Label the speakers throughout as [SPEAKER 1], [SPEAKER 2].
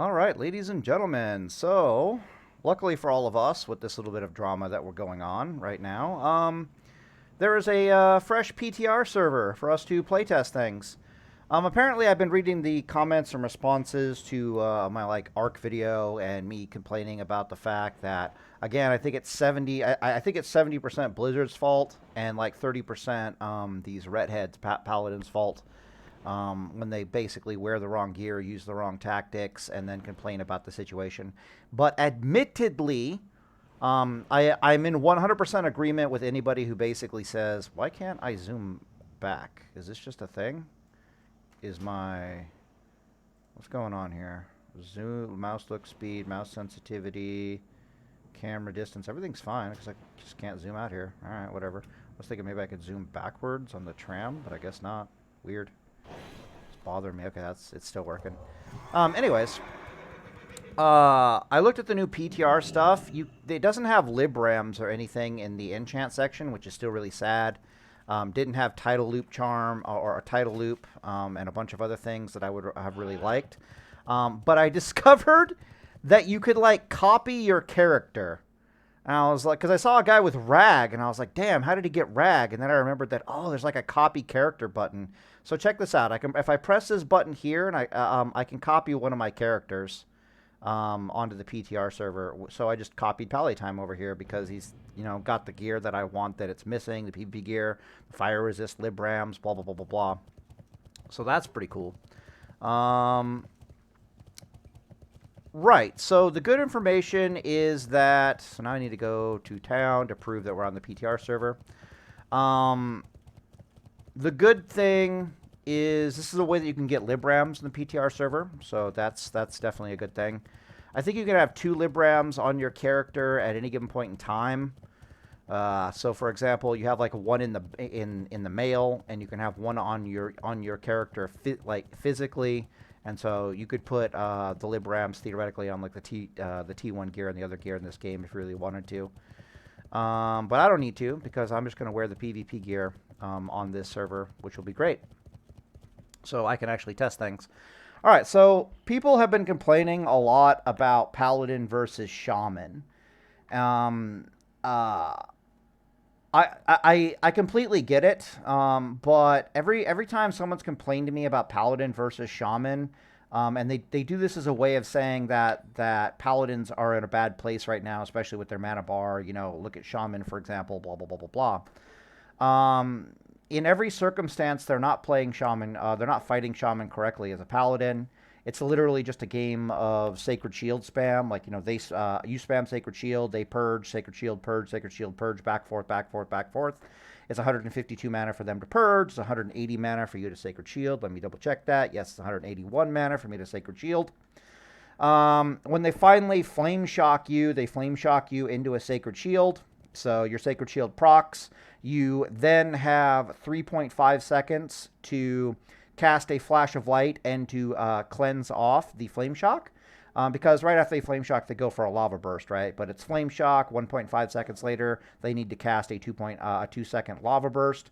[SPEAKER 1] All right, ladies and gentlemen. So, luckily for all of us, with this little bit of drama that we're going on right now, there is a fresh PTR server for us to playtest things. Apparently, I've been reading the comments and responses to my Arc video and me complaining about the fact that again, I think it's 70. I think it's 70% Blizzard's fault and like 30% these redheads Paladin's fault when they basically wear the wrong gear, use the wrong tactics, and then complain about the situation. But admittedly, I'm in 100% agreement with anybody who basically says, why can't I zoom back? Is this just a thing? Is my... What's going on here? Zoom, mouse look speed, mouse sensitivity, camera distance. Everything's fine because I just can't zoom out here. All right, whatever. I was thinking maybe I could zoom backwards on the tram, but I guess not. Weird. It's bothering me. Okay, it's still working. Anyways, I looked at the new PTR stuff. It doesn't have librams or anything in the enchant section, which is still really sad. Didn't have title loop charm or a title loop and a bunch of other things that I would have really liked. But I discovered that you could copy your character. And I was like, because I saw a guy with rag, and I was like, damn, how did he get rag? And then I remembered that, oh, there's a copy character button. So check this out. If I press this button here, and I can copy one of my characters onto the PTR server. So I just copied Palatime over here because he's, got the gear that I want that it's missing, the PvP gear, the fire resist, librams, blah, blah, blah, blah, blah. So that's pretty cool. Right, so the good information is that, so now I need to go to town to prove that we're on the PTR server. The good thing is this is a way that you can get librams in the PTR server, so that's definitely a good thing. I think you can have 2 librams on your character at any given point in time. So for example, you have one in the male, and you can have one on your character physically. And so you could put the librams theoretically on the T1 gear and the other gear in this game if you really wanted to. But I don't need to because I'm just going to wear the PvP gear on this server, which will be great. So I can actually test things. All right, so people have been complaining a lot about Paladin versus Shaman. I completely get it, but every time someone's complained to me about Paladin versus Shaman, and they do this as a way of saying that Paladins are in a bad place right now, especially with their mana bar. Look at Shaman, for example, blah, blah, blah, blah, blah. In every circumstance, they're not playing Shaman. They're not fighting Shaman correctly as a Paladin. It's literally just a game of Sacred Shield spam. You spam Sacred Shield, they purge, Sacred Shield, purge, back, forth, back, forth, back, forth. It's 152 mana for them to purge. It's 180 mana for you to Sacred Shield. Let me double check that. Yes, it's 181 mana for me to Sacred Shield. When they finally Flame Shock you, they Flame Shock you into a Sacred Shield. So your Sacred Shield procs. You then have 3.5 seconds to cast a Flash of Light and to cleanse off the Flame Shock. Because right after they Flame Shock, they go for a Lava Burst, right? But it's Flame Shock. 1.5 seconds later, they need to cast a 2-second Lava Burst.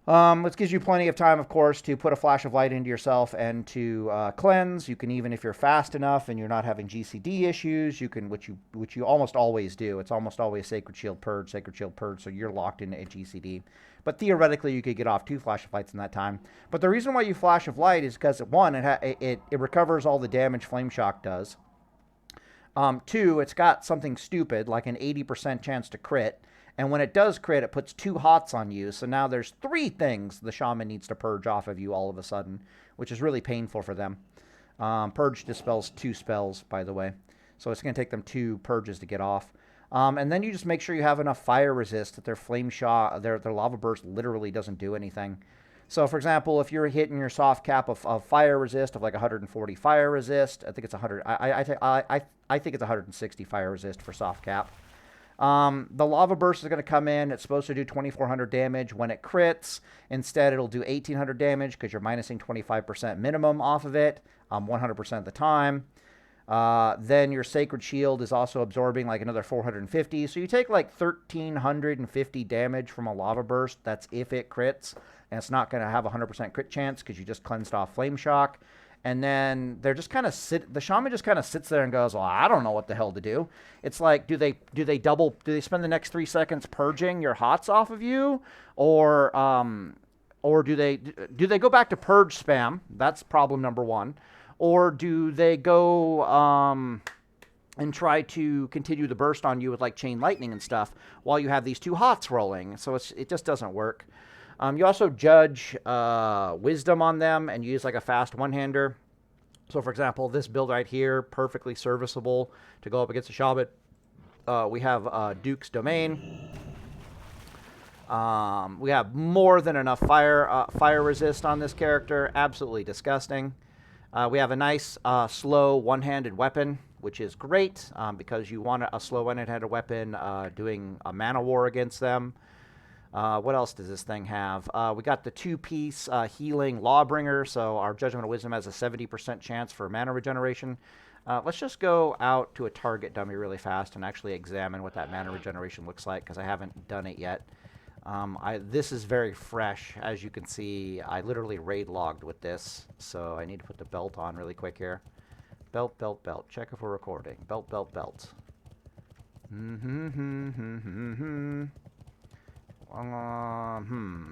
[SPEAKER 1] Which gives you plenty of time, of course, to put a Flash of Light into yourself and to cleanse. You can even, if you're fast enough and you're not having GCD issues, you can, which you almost always do. It's almost always Sacred Shield Purge, so you're locked into a GCD. But theoretically, you could get off 2 Flash of Lights in that time. But the reason why you Flash of Light is because, 1, it recovers all the damage Flame Shock does. 2, it's got something stupid, like an 80% chance to crit. And when it does crit, it puts 2 hots on you. So now there's 3 things the Shaman needs to purge off of you all of a sudden, which is really painful for them. Purge dispels 2 spells, by the way. So it's going to take them 2 purges to get off. And then you just make sure you have enough fire resist that their Flame Shot, their Lava Burst literally doesn't do anything. So, for example, if you're hitting your soft cap of fire resist, of 140 fire resist, I think it's 100. I think it's 160 fire resist for soft cap. The Lava Burst is going to come in. It's supposed to do 2,400 damage when it crits. Instead, it'll do 1,800 damage because you're minusing 25% minimum off of it 100% of the time. Then your Sacred Shield is also absorbing another 450. So you take 1,350 damage from a Lava Burst. That's if it crits. And it's not going to have a 100% crit chance because you just cleansed off Flame Shock. And then they're just kind of the shaman just kind of sits there and goes, well, I don't know what the hell to do. It's like, do they spend the next 3 seconds purging your hots off of you, or do they go back to purge spam? That's problem number one. Or do they go and try to continue the burst on you with like chain lightning and stuff while you have these two hots rolling? So it just doesn't work. You also judge wisdom on them and use like a fast one-hander. So, for example, this build right here, perfectly serviceable to go up against a Shaman. We have Duke's Domain. We have more than enough fire resist on this character. Absolutely disgusting. We have a nice slow one-handed weapon, which is great because you want a slow one-handed weapon doing a mana war against them. What else does this thing have? We got the 2-piece healing Lawbringer, so our Judgment of Wisdom has a 70% chance for mana regeneration. Let's just go out to a target dummy really fast and actually examine what that mana regeneration looks like, because I haven't done it yet. This is very fresh. As you can see, I literally raid logged with this, so I need to put the belt on really quick here. Belt, belt, belt. Check if we're recording. Belt, belt, belt.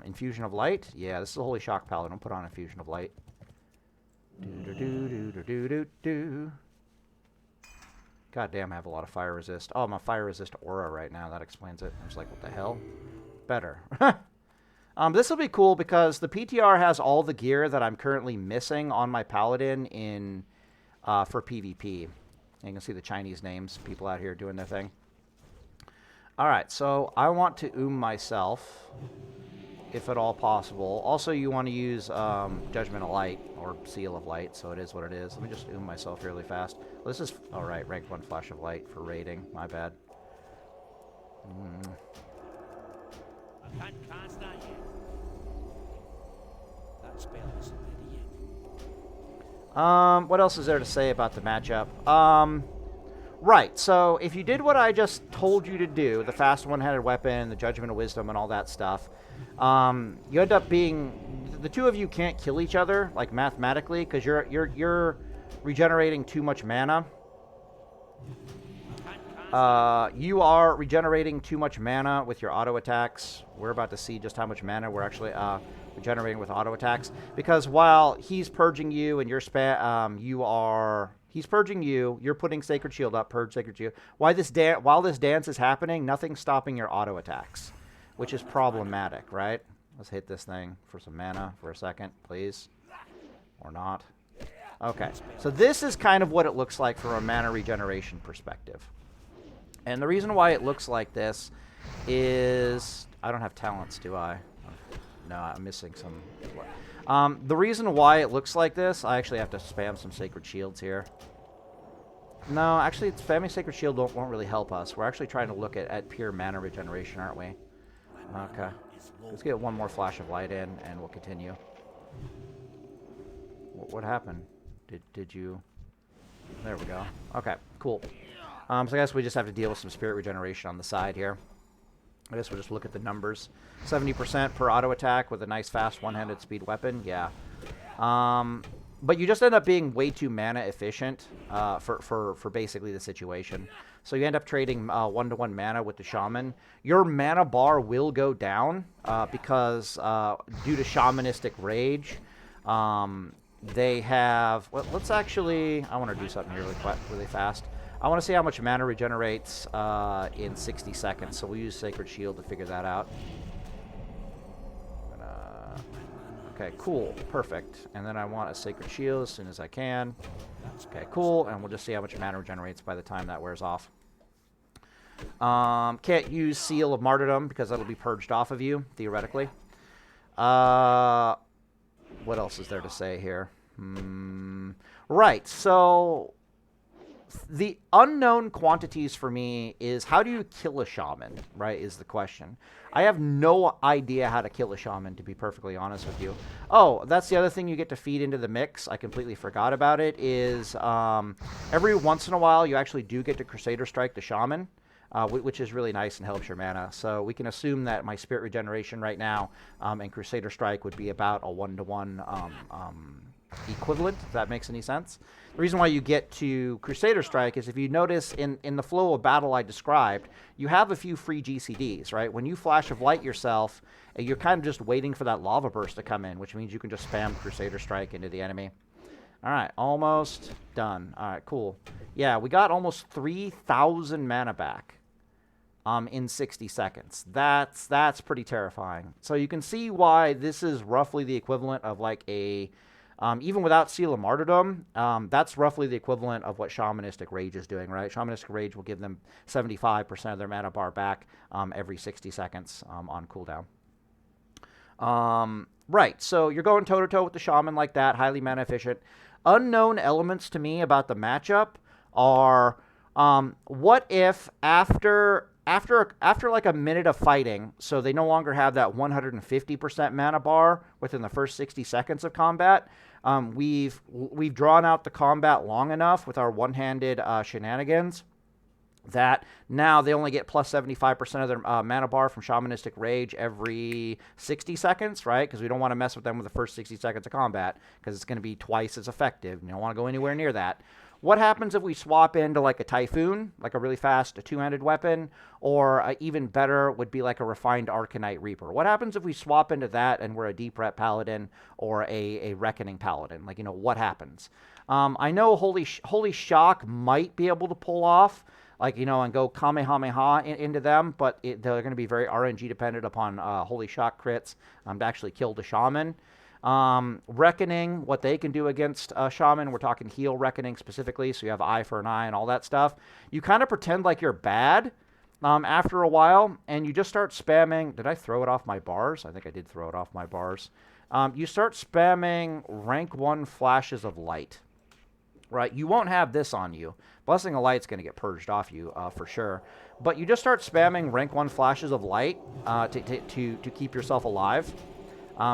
[SPEAKER 1] Infusion of Light? Yeah, this is a Holy Shock Paladin. I'll put on Infusion of Light. God damn, I have a lot of fire resist. Oh, I'm a fire resist aura right now. That explains it. I was like, what the hell? Better. This will be cool because the PTR has all the gear that I'm currently missing on my Paladin for PvP. You can see the Chinese names, people out here doing their thing. Alright, so I want to myself, if at all possible. Also, you want to use Judgment of Light, or Seal of Light, so it is what it is. Let me just myself really fast. This is, alright, rank 1 Flash of Light for raiding. My bad. What else is there to say about the matchup? Right, so if you did what I just told you to do, the fast one-handed weapon, the Judgment of Wisdom, and all that stuff, you end up being... The two of you can't kill each other, like, mathematically, because you're regenerating too much mana. You are regenerating too much mana with your auto attacks. We're about to see just how much mana we're actually regenerating with auto attacks. Because while he's purging you and you're He's purging you. You're putting Sacred Shield up. Purge Sacred Shield. While this dance is happening, nothing's stopping your auto attacks, which is problematic, right? Let's hit this thing for some mana for a second, please. Or not. Okay. So this is kind of what it looks like from a mana regeneration perspective. And the reason why it looks like this is... I don't have talents, do I? No, I'm missing some... the reason why it looks like this, I actually have to spam some Sacred Shields here. No, actually, spamming Sacred Shield won't really help us. We're actually trying to look at pure mana regeneration, aren't we? Okay. Let's get one more Flash of Light in, and we'll continue. What happened? Did you... There we go. Okay, cool. So I guess we just have to deal with some Spirit Regeneration on the side here. I guess we'll just look at the numbers. 70% per auto attack with a nice fast one-handed speed weapon. Yeah. But you just end up being way too mana efficient for basically the situation. So you end up trading 1-to-1 mana with the Shaman. Your mana bar will go down because due to Shamanistic Rage, they have... let's actually... I want to do something here really fast. I want to see how much mana regenerates in 60 seconds, so we'll use Sacred Shield to figure that out. Okay, cool, perfect. And then I want a Sacred Shield as soon as I can. Okay, cool, and we'll just see how much mana regenerates by the time that wears off. Can't use Seal of Martyrdom because that'll be purged off of you, theoretically. What else is there to say here? Right, so... The unknown quantities for me is how do you kill a Shaman, right, is the question. I have no idea how to kill a Shaman, to be perfectly honest with you. Oh, that's the other thing you get to feed into the mix. I completely forgot about it, is every once in a while you actually do get to Crusader Strike the Shaman, which is really nice and helps your mana. So we can assume that my Spirit Regeneration right now and Crusader Strike would be about a 1-to-1 equivalent, if that makes any sense. The reason why you get to Crusader Strike is if you notice in the flow of battle I described, you have a few free GCDs, right? When you Flash of Light yourself, you're kind of just waiting for that Lava Burst to come in, which means you can just spam Crusader Strike into the enemy. All right, almost done. All right, cool. Yeah, we got almost 3,000 mana back in 60 seconds. That's pretty terrifying. So you can see why this is roughly the equivalent of like a... even without Seal of Martyrdom, that's roughly the equivalent of what Shamanistic Rage is doing, right? Shamanistic Rage will give them 75% of their mana bar back every 60 seconds on cooldown. Right, so you're going toe-to-toe with the Shaman like that, highly mana efficient. Unknown elements to me about the matchup are what if after like a minute of fighting, so they no longer have that 150% mana bar within the first 60 seconds of combat, we've drawn out the combat long enough with our one-handed shenanigans that now they only get plus 75% of their mana bar from Shamanistic Rage every 60 seconds, right? Because we don't want to mess with them with the first 60 seconds of combat because it's going to be twice as effective. You don't want to go anywhere near that. What happens if we swap into like a Typhoon, like a really fast two-handed weapon, or even better would be like a refined Arcanite Reaper? What happens if we swap into that and we're a Deep Ret Paladin or a Reckoning Paladin? Like, what happens? I know Holy Shock might be able to pull off, like, and go Kamehameha into them, but they're going to be very RNG dependent upon Holy Shock crits to actually kill the Shaman. Reckoning, what they can do against Shaman, we're talking heal Reckoning specifically, so you have eye for an eye and all that stuff. You kind of pretend like you're bad after a while, and you just start spamming. Did I throw it off my bars? I think I did throw it off my bars. You start spamming rank 1 flashes of light. Right, you won't have this on you. Blessing of Light's going to get purged off you for sure. But you just start spamming rank 1 flashes of light to keep yourself alive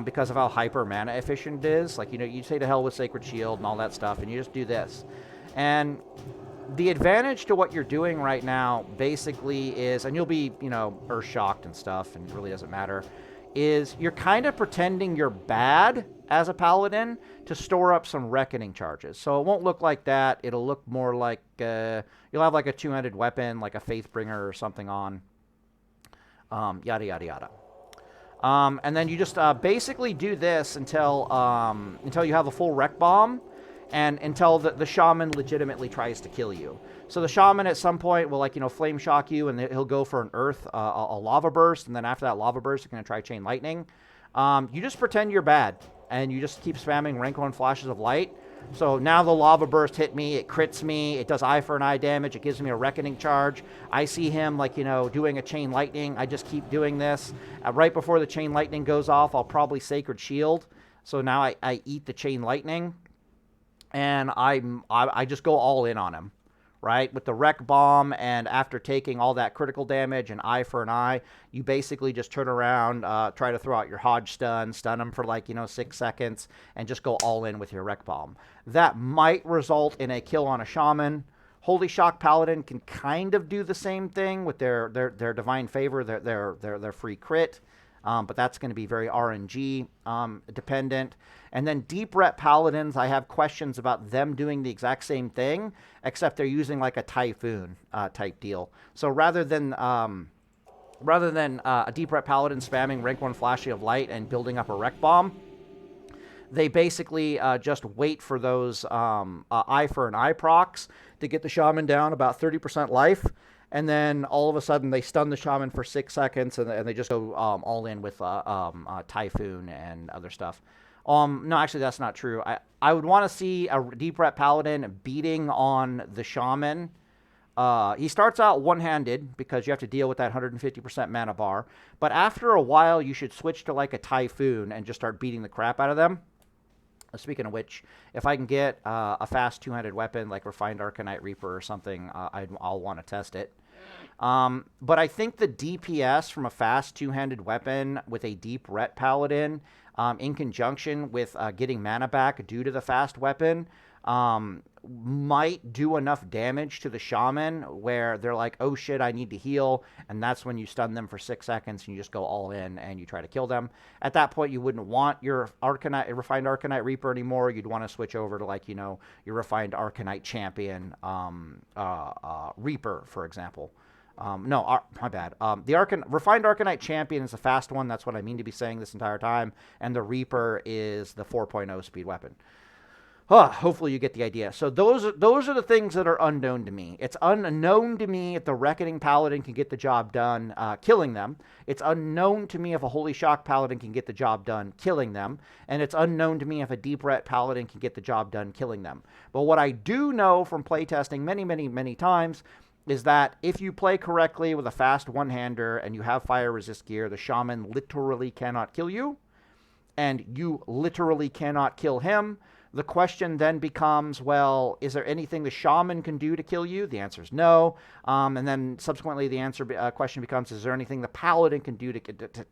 [SPEAKER 1] because of how hyper mana efficient it is. Like, you say to hell with Sacred Shield and all that stuff, and you just do this. And the advantage to what you're doing right now basically is, and you'll be, earth shocked and stuff, and it really doesn't matter, is you're kind of pretending you're bad as a Paladin to store up some Reckoning charges. So it won't look like that. It'll look more like you'll have like a two-handed weapon, like a Faithbringer or something on. Yada, yada, yada. And then you just basically do this until you have a full Wreck Bomb and until the Shaman legitimately tries to kill you. So the Shaman at some point will, Flame Shock you, and he'll go for an Earth, a Lava Burst, and then after that Lava Burst, you're going to try Chain Lightning. You just pretend you're bad, and you just keep spamming rank 1 flashes of light. So now the Lava Burst hit me, it crits me, it does eye for an eye damage, it gives me a Reckoning charge. I see him, doing a Chain Lightning. I just keep doing this. Right before the Chain Lightning goes off, I'll probably Sacred Shield. So now I eat the Chain Lightning, and I just go all in on him. Right, with the Wreck Bomb, and after taking all that critical damage and eye for an eye, you basically just turn around, try to throw out your Hodge stun him for 6 seconds, and just go all in with your Wreck Bomb. That might result in a kill on a Shaman. Holy Shock Paladin can kind of do the same thing with their Divine Favor, their free crit. But that's going to be very RNG dependent. And then Deep Ret Paladins, I have questions about them doing the exact same thing, except they're using like a Typhoon type deal. So rather than a Deep Ret Paladin spamming rank 1 Flashy of Light and building up a Wreck Bomb, they basically just wait for those eye for an eye procs to get the Shaman down about 30% life. And then all of a sudden they stun the Shaman for 6 seconds, and they just go all in with Typhoon and other stuff. No, actually that's not true. I would want to see a Deep Ret Paladin beating on the Shaman. He starts out one-handed because you have to deal with that 150% mana bar. But after a while, you should switch to like a Typhoon and just start beating the crap out of them. Speaking of which, if I can get a fast two-handed weapon like Refined Arcanite Reaper or something, I'll want to test it. But I think the DPS from a fast two-handed weapon with a Deep Ret Paladin in conjunction with getting mana back due to the fast weapon might do enough damage to the shaman where they're like, oh shit, I need to heal, and that's when you stun them for 6 seconds and you just go all in and you try to kill them. At that point, you wouldn't want your refined Arcanite Reaper anymore. You'd want to switch over to, like, you know, your refined Arcanite Champion Reaper, for example. No, my bad. The refined Arcanite Champion is the fast one. That's what I mean to be saying this entire time. And the Reaper is the 4.0 speed weapon. Hopefully you get the idea. So those are the things that are unknown to me. It's unknown to me if the Reckoning Paladin can get the job done killing them. It's unknown to me if a Holy Shock Paladin can get the job done killing them. And it's unknown to me if a Deep Ret Paladin can get the job done killing them. But what I do know from playtesting many, many, many times is that if you play correctly with a fast one-hander and you have fire resist gear, the Shaman literally cannot kill you. And you literally cannot kill him. The question then becomes, well, is there anything the Shaman can do to kill you? The answer is no. And then subsequently the question becomes, is there anything the Paladin can do to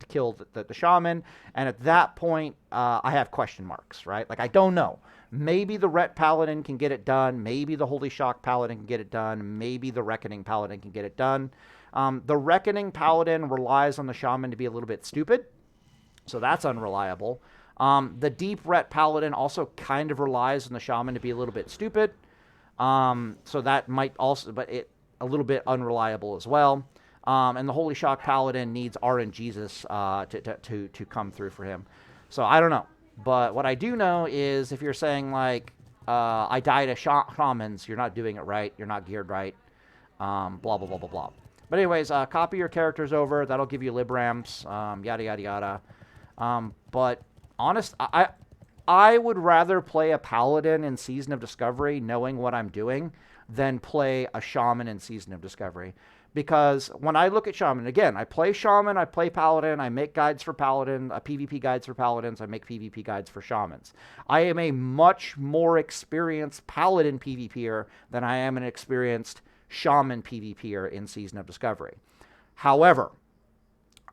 [SPEAKER 1] kill the Shaman? And at that point, I have question marks, right? Like, I don't know. Maybe the Ret Paladin can get it done. Maybe the Holy Shock Paladin can get it done. Maybe the Reckoning Paladin can get it done. The Reckoning Paladin relies on the Shaman to be a little bit stupid, so that's unreliable. The Deep Ret Paladin also kind of relies on the Shaman to be a little bit stupid. So that might also, but a little bit unreliable as well. And the Holy Shock Paladin needs RNGesus to come through for him. So I don't know. But what I do know is if you're saying, like, I die to shamans, you're not doing it right. You're not geared right. Blah, blah, blah, blah, blah. But anyways, copy your characters over. That'll give you lib ramps, yada, yada, yada. But I would rather play a Paladin in Season of Discovery knowing what I'm doing than play a Shaman in Season of Discovery. Because when I look at Shaman, again, I play Shaman, I play Paladin, I make guides for Paladin, PvP guides for Paladins, I make PvP guides for Shamans. I am a much more experienced Paladin PvPer than I am an experienced Shaman PvPer in Season of Discovery. However,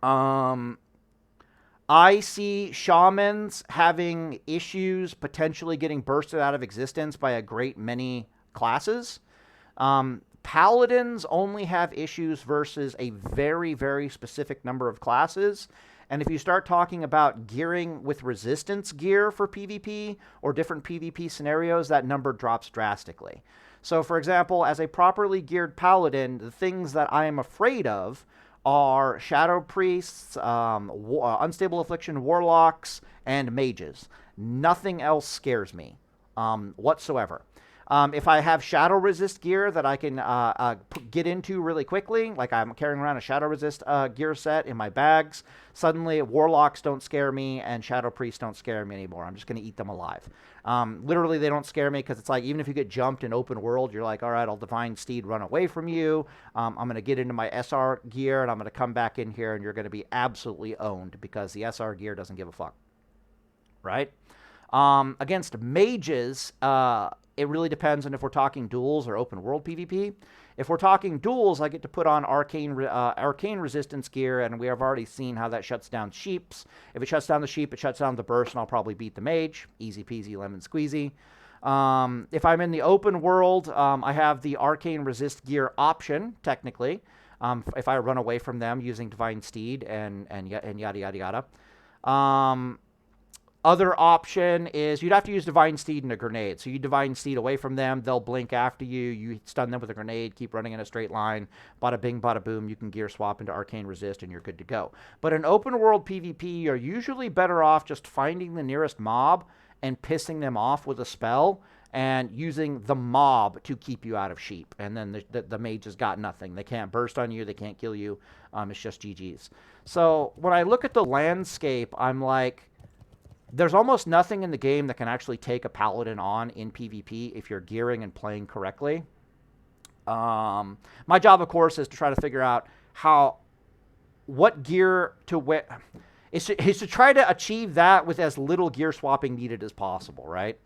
[SPEAKER 1] I see Shamans having issues potentially getting bursted out of existence by a great many classes. Paladins only have issues versus a very, very specific number of classes. And if you start talking about gearing with resistance gear for PvP or different PvP scenarios, that number drops drastically. So, for example, as a properly geared Paladin, the things that I am afraid of are Shadow Priests, Unstable Affliction Warlocks, and Mages. Nothing else scares me whatsoever. If I have Shadow Resist gear that I can get into really quickly, like I'm carrying around a Shadow Resist gear set in my bags, suddenly Warlocks don't scare me and Shadow Priests don't scare me anymore. I'm just going to eat them alive. Literally, they don't scare me because it's like, even if you get jumped in open world, you're like, all right, I'll Divine Steed run away from you. I'm going to get into my SR gear and I'm going to come back in here and you're going to be absolutely owned because the SR gear doesn't give a fuck. Right? Against mages, it really depends on if we're talking duels or open world PvP. If we're talking duels, I get to put on arcane resistance gear, and we have already seen how that shuts down sheeps. If it shuts down the sheep, it shuts down the burst, and I'll probably beat the mage. Easy peasy, lemon squeezy. If I'm in the open world, I have the arcane resist gear option, technically, if I run away from them using Divine Steed and yada, yada, yada. Other option is you'd have to use Divine Steed and a grenade. So you Divine Steed away from them, they'll blink after you, you stun them with a grenade, keep running in a straight line, bada bing, bada boom, you can gear swap into Arcane Resist and you're good to go. But in open world PvP, you're usually better off just finding the nearest mob and pissing them off with a spell and using the mob to keep you out of sheep. And then the mage has got nothing. They can't burst on you, they can't kill you, it's just GG's. So when I look at the landscape, I'm like, there's almost nothing in the game that can actually take a Paladin on in PvP if you're gearing and playing correctly. My job, of course, is to try to figure out what gear to wear. Is to try to achieve that with as little gear swapping needed as possible, right?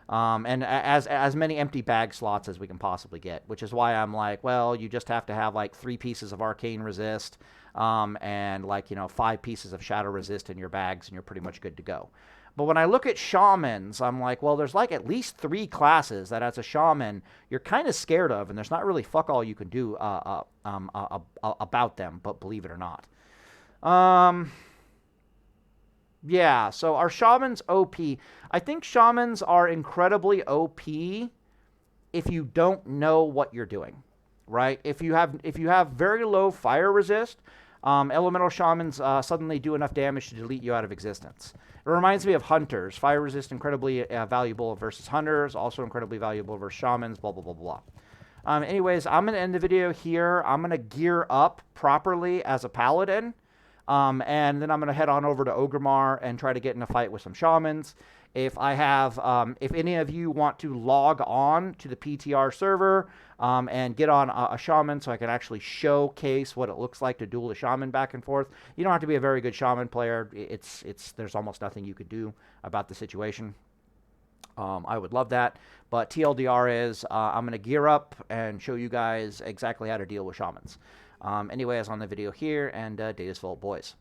[SPEAKER 1] And as many empty bag slots as we can possibly get, which is why I'm like, well, you just have to have like 3 pieces of Arcane Resist, and like, 5 pieces of Shadow Resist in your bags, and you're pretty much good to go. But when I look at shamans, I'm like, well, there's like at least 3 classes that as a shaman you're kind of scared of, and there's not really fuck all you can do about them. But believe it or not, yeah. So are shamans OP? I think shamans are incredibly OP if you don't know what you're doing, right? If you have very low fire resist, elemental shamans suddenly do enough damage to delete you out of existence. It reminds me of hunters. Fire resist incredibly valuable versus hunters, also incredibly valuable versus shamans, blah, blah, blah, blah. Anyways, I'm going to end the video here. I'm going to gear up properly as a paladin, and then I'm going to head on over to Orgrimmar and try to get in a fight with some shamans. If any of you want to log on to the PTR server and get on a shaman so I can actually showcase what it looks like to duel a shaman back and forth. You don't have to be a very good shaman player. There's almost nothing you could do about the situation. I would love that. But TLDR is I'm going to gear up and show you guys exactly how to deal with shamans. Anyways, on the video here, and Data's full, boys.